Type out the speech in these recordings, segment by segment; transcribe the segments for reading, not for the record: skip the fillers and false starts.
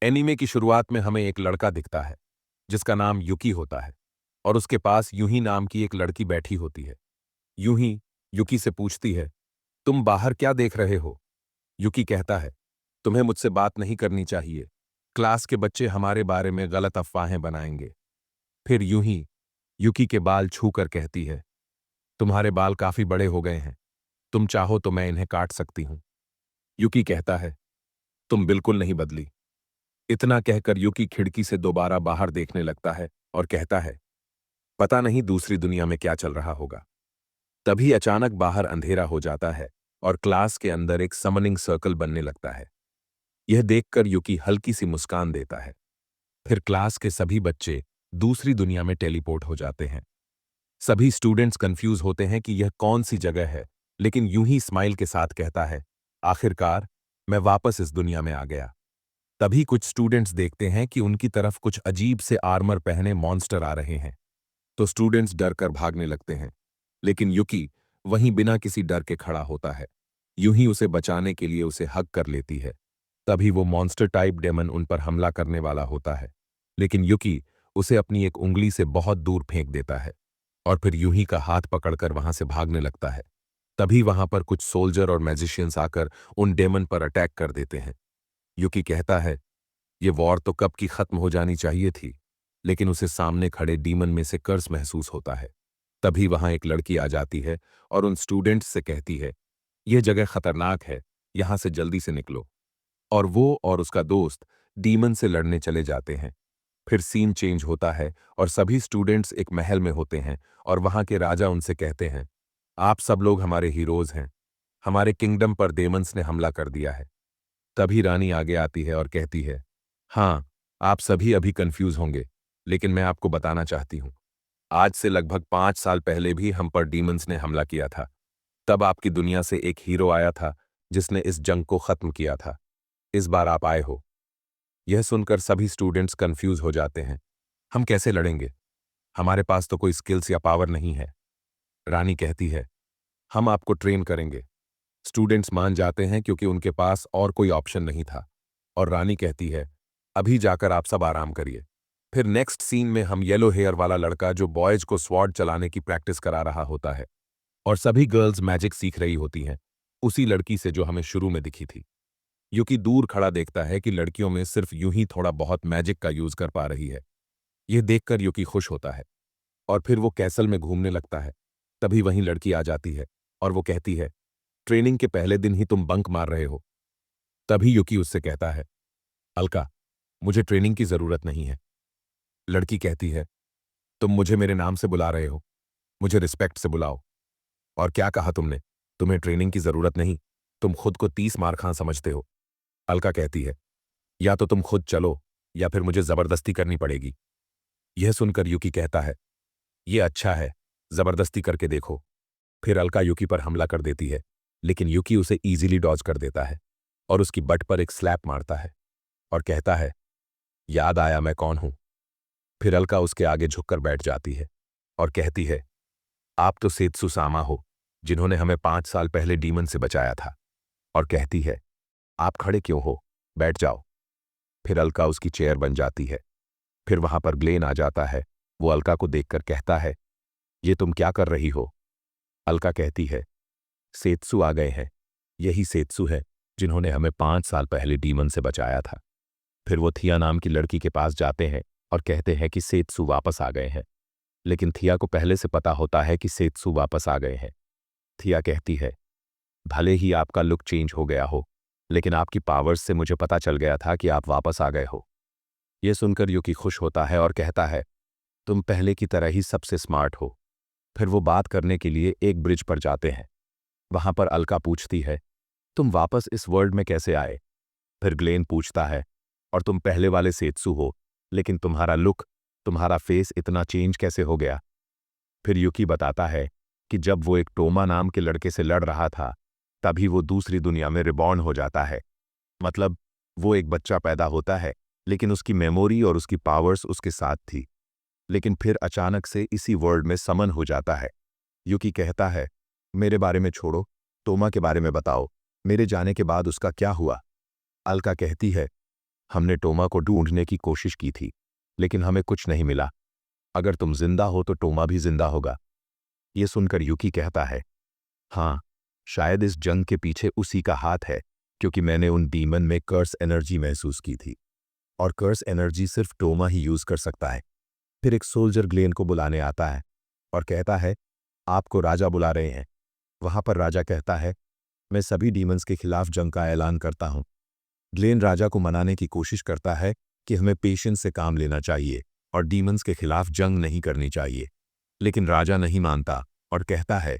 Anime की शुरुआत में हमें एक लड़का दिखता है जिसका नाम युकी होता है और उसके पास यूही नाम की एक लड़की बैठी होती है। यूही युकी से पूछती है, तुम बाहर क्या देख रहे हो? युकी कहता है, तुम्हें मुझसे बात नहीं करनी चाहिए। क्लास के बच्चे हमारे बारे में गलत अफवाहें बनाएंगे। फिर यूही युकी के बाल छूकर कहती है, तुम्हारे बाल काफी बड़े हो गए हैं, तुम चाहो तो मैं इन्हें काट सकती हूं। युकी कहता है, तुम बिल्कुल नहीं बदली। इतना कहकर युकी खिड़की से दोबारा बाहर देखने लगता है और कहता है, पता नहीं दूसरी दुनिया में क्या चल रहा होगा। तभी अचानक बाहर अंधेरा हो जाता है और क्लास के अंदर एक समनिंग सर्कल बनने लगता है। यह देखकर युकी हल्की सी मुस्कान देता है। फिर क्लास के सभी बच्चे दूसरी दुनिया में टेलीपोर्ट हो जाते हैं। सभी स्टूडेंट्स कंफ्यूज होते हैं कि यह कौन सी जगह है, लेकिन यूं ही स्माइल के साथ कहता है, आखिरकार मैं वापस इस दुनिया में आ गया। तभी कुछ स्टूडेंट्स देखते हैं कि उनकी तरफ कुछ अजीब से आर्मर पहने मॉन्स्टर आ रहे हैं, तो स्टूडेंट्स डर कर भागने लगते हैं। लेकिन युकी वहीं बिना किसी डर के खड़ा होता है। यूं ही उसे बचाने के लिए उसे हग कर लेती है। तभी वो मॉन्स्टर टाइप डेमन उन पर हमला करने वाला होता है, लेकिन युकी उसे अपनी एक उंगली से बहुत दूर फेंक देता है और फिर यूं ही का हाथ पकड़कर वहां से भागने लगता है। तभी वहां पर कुछ सोल्जर और मैजिशियंस आकर उन डेमन पर अटैक कर देते हैं। युकी कहता है, ये वॉर तो कब की खत्म हो जानी चाहिए थी, लेकिन उसे सामने खड़े डीमन में से कर्ज महसूस होता है। तभी वहां एक लड़की आ जाती है और उन स्टूडेंट्स से कहती है, यह जगह खतरनाक है, यहां से जल्दी से निकलो। और वो और उसका दोस्त डीमन से लड़ने चले जाते हैं। फिर सीन चेंज होता है और सभी स्टूडेंट्स एक महल में होते हैं और वहां के राजा उनसे कहते हैं, आप सब लोग हमारे हीरोज हैं, हमारे किंगडम पर डेमन्स ने हमला कर दिया है। तभी रानी आगे आती है और कहती है, हाँ, आप सभी अभी कंफ्यूज होंगे, लेकिन मैं आपको बताना चाहती हूँ, आज से लगभग 5 साल पहले भी हम पर डीमंस ने हमला किया था। तब आपकी दुनिया से एक हीरो आया था जिसने इस जंग को खत्म किया था। इस बार आप आए हो। यह सुनकर सभी स्टूडेंट्स कंफ्यूज हो जाते हैं। हम कैसे लड़ेंगे? हमारे पास तो कोई स्किल्स या पावर नहीं है। रानी कहती है, हम आपको ट्रेन करेंगे। स्टूडेंट्स मान जाते हैं क्योंकि उनके पास और कोई ऑप्शन नहीं था। और रानी कहती है, अभी जाकर आप सब आराम करिए। फिर नेक्स्ट सीन में हम येलो हेयर वाला लड़का जो बॉयज को स्वॉर्ड चलाने की प्रैक्टिस करा रहा होता है और सभी गर्ल्स मैजिक सीख रही होती हैं, उसी लड़की से जो हमें शुरू में दिखी थी। युकी दूर खड़ा देखता है कि लड़कियों में सिर्फ यूं ही थोड़ा बहुत मैजिक का यूज कर पा रही है। यह देखकर युकी खुश होता है और फिर वो कैसल में घूमने लगता है। तभी वहीं लड़की आ जाती है और वो कहती है, ट्रेनिंग के पहले दिन ही तुम बंक मार रहे हो। तभी युकी उससे कहता है, अलका, मुझे ट्रेनिंग की जरूरत नहीं है। लड़की कहती है, तुम मुझे मेरे नाम से बुला रहे हो, मुझे रिस्पेक्ट से बुलाओ। और क्या कहा तुमने? तुम्हें ट्रेनिंग की जरूरत नहीं, तुम खुद को 30 मार खां समझते हो। अलका कहती है, या तो तुम खुद चलो या फिर मुझे जबरदस्ती करनी पड़ेगी। यह सुनकर युकी कहता है, यह अच्छा है, जबरदस्ती करके देखो। फिर अलका युकी पर हमला कर देती है, लेकिन युकी उसे इजीली डॉज कर देता है और उसकी बट पर एक स्लैप मारता है और कहता है, याद आया मैं कौन हूं। फिर अलका उसके आगे झुककर बैठ जाती है और कहती है, आप तो सेत्सु सामा हो, जिन्होंने हमें 5 साल पहले डीमन से बचाया था। और कहती है, आप खड़े क्यों हो, बैठ जाओ। फिर अलका उसकी चेयर बन जाती है। फिर वहां पर ग्लेन आ जाता है। वो अलका को देखकर कहता है, ये तुम क्या कर रही हो? अलका कहती है, सेत्सु आ गए हैं, यही सेत्सु है जिन्होंने हमें 5 साल पहले डीमन से बचाया था। फिर वो थिया नाम की लड़की के पास जाते हैं और कहते हैं कि सेत्सु वापस आ गए हैं, लेकिन थिया को पहले से पता होता है कि सेत्सु वापस आ गए हैं। थिया कहती है, भले ही आपका लुक चेंज हो गया हो, लेकिन आपकी पावर्स से मुझे पता चल गया था कि आप वापस आ गए हो। यह सुनकर युकी खुश होता है और कहता है, तुम पहले की तरह ही सबसे स्मार्ट हो। फिर वो बात करने के लिए एक ब्रिज पर जाते हैं। वहां पर अलका पूछती है, तुम वापस इस वर्ल्ड में कैसे आए? फिर ग्लेन पूछता है, और तुम पहले वाले सेत्सु हो, लेकिन तुम्हारा लुक, तुम्हारा फेस इतना चेंज कैसे हो गया? फिर युकी बताता है कि जब वो एक टोमा नाम के लड़के से लड़ रहा था, तभी वो दूसरी दुनिया में रिबॉर्न हो जाता है। मतलब वो एक बच्चा पैदा होता है, लेकिन उसकी मेमोरी और उसकी पावर्स उसके साथ थी। लेकिन फिर अचानक से इसी वर्ल्ड में समन हो जाता है। युकी कहता है, मेरे बारे में छोड़ो, तोमा के बारे में बताओ, मेरे जाने के बाद उसका क्या हुआ? अलका कहती है, हमने टोमा को ढूंढने की कोशिश की थी, लेकिन हमें कुछ नहीं मिला। अगर तुम जिंदा हो तो टोमा भी जिंदा होगा। ये सुनकर यूकी कहता है, हाँ, शायद इस जंग के पीछे उसी का हाथ है, क्योंकि मैंने उन डीमन में कर्स एनर्जी महसूस की थी, और कर्स एनर्जी सिर्फ टोमा ही यूज कर सकता है। फिर एक सोल्जर ग्लेन को बुलाने आता है और कहता है, आपको राजा बुला रहे हैं। वहां पर राजा कहता है, मैं सभी डीमंस के खिलाफ जंग का ऐलान करता हूं। ग्लेन राजा को मनाने की कोशिश करता है कि हमें पेशेंस से काम लेना चाहिए और डीमंस के खिलाफ जंग नहीं करनी चाहिए, लेकिन राजा नहीं मानता और कहता है,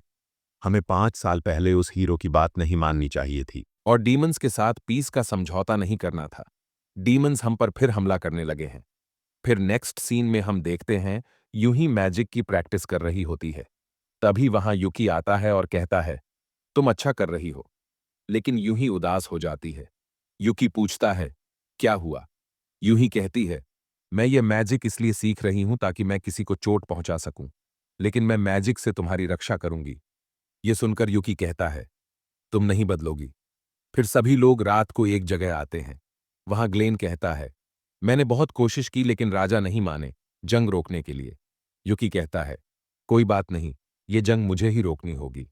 हमें 5 साल पहले उस हीरो की बात नहीं माननी चाहिए थी। और डीमंस के साथ पीस का समझौता नहीं करना था। डीमंस हम पर फिर हमला करने लगे हैं। फिर नेक्स्ट सीन में हम देखते हैं यूं ही मैजिक की प्रैक्टिस कर रही होती है। तभी वहां युकी आता है और कहता है, तुम अच्छा कर रही हो, लेकिन यूं ही उदास हो जाती है। युकी पूछता है, क्या हुआ? यूं ही कहती है, मैं ये मैजिक इसलिए सीख रही हूं ताकि मैं किसी को चोट पहुंचा सकूं, लेकिन मैं मैजिक से तुम्हारी रक्षा करूंगी। ये सुनकर युकी कहता है, तुम नहीं बदलोगी। फिर सभी लोग रात को एक जगह आते हैं। वहां ग्लेन कहता है, मैंने बहुत कोशिश की लेकिन राजा नहीं माने जंग रोकने के लिए। युकी कहता है, कोई बात नहीं, ये जंग मुझे ही रोकनी होगी।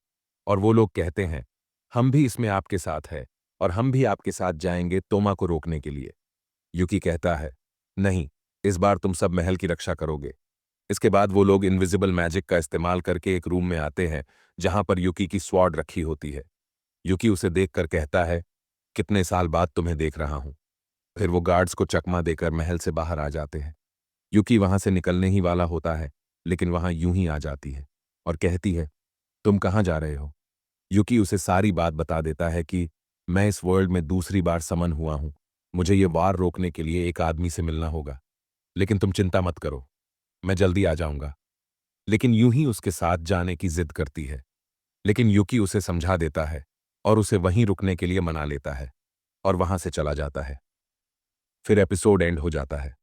और वो लोग कहते हैं, हम भी इसमें आपके साथ हैं और हम भी आपके साथ जाएंगे तोमा को रोकने के लिए। युकी कहता है, नहीं, इस बार तुम सब महल की रक्षा करोगे। इसके बाद वो लोग इनविजिबल मैजिक का इस्तेमाल करके एक रूम में आते हैं जहां पर युकी की स्वॉर्ड रखी होती है। युकी उसे देखकर कहता है, कितने साल बाद तुम्हें देख रहा हूं। फिर वो गार्ड्स को चकमा देकर महल से बाहर आ जाते हैं। युकी वहां से निकलने ही वाला होता है, लेकिन वहां यूं ही आ जाती है और कहती है, तुम कहां जा रहे हो? युकी उसे सारी बात बता देता है कि मैं इस वर्ल्ड में दूसरी बार समन हुआ हूं। मुझे ये वार रोकने के लिए एक आदमी से मिलना होगा, लेकिन तुम चिंता मत करो, मैं जल्दी आ जाऊंगा। लेकिन यूं ही उसके साथ जाने की जिद करती है, लेकिन युकी उसे समझा देता है और उसे वहीं रुकने के लिए मना लेता है और वहां से चला जाता है। फिर एपिसोड एंड हो जाता है।